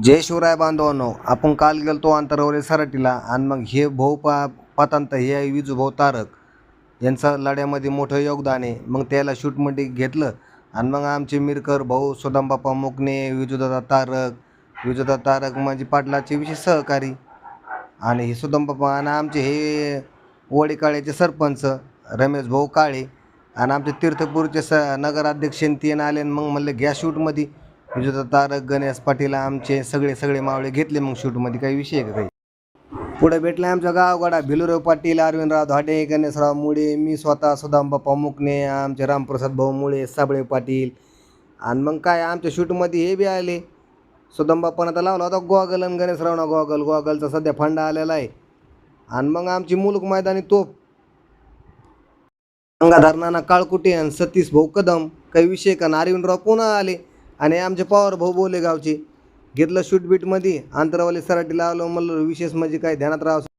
जय शिवराय बांधवांनो, आपण काल गेलतो अंतरावरी सराटीला आणि मग हे भाऊ पातांत हे विजूभाऊ तारक यांचं लढ्यामध्ये मोठं योगदान आहे. मग त्याला शूटमध्ये घेतलं आणि मग आमचे मिरकर भाऊ सुदामबापा मुकणे, विजूदादा तारक म्हणजे पाटलाचे विशेष सहकारी. आणि हे सुदामबापा आणि आमचे हे वडीकाळ्याचे सरपंच रमेश भाऊ काळे आणि आमचे तीर्थपूरचे नगराध्यक्ष तीन आले. आणि मग म्हणले घ्या शूटमध्ये. विजूदादा तारक, गणेश पाटील आमचे सगळे मावळे घेतले मग शूटमध्ये. काही विषय आहे का काही. पुढे भेटले आमच्या गावगाडा भिलुराव पाटील, अरविंदराव धाडे, गणेशराव मुळे, मी स्वतः सुदामबापा मुकणे, आमचे रामप्रसाद भाऊ मुळे, साबळे पाटील. आणि मग काय आमच्या शूटमध्ये हे बी आले. सुदामबापानं आता लावला होता गॉगल आणि गणेशरावना गॉगलचा सध्या फंडा आलेला आहे. आणि मग आमची मुलूक मैदानी तोप गंगाधर नाना काळकुटे आणि सतीश भाऊ कदम. काही विषय का. अरविंदराव पुन्हा आले आणि आमचे पवार भाऊ बोले गावचे. घेतलं शूट बीटमध्ये अंतरावली सराटी लावलं. म्हणलं विशेष म्हणजे काय ध्यानात राहावं.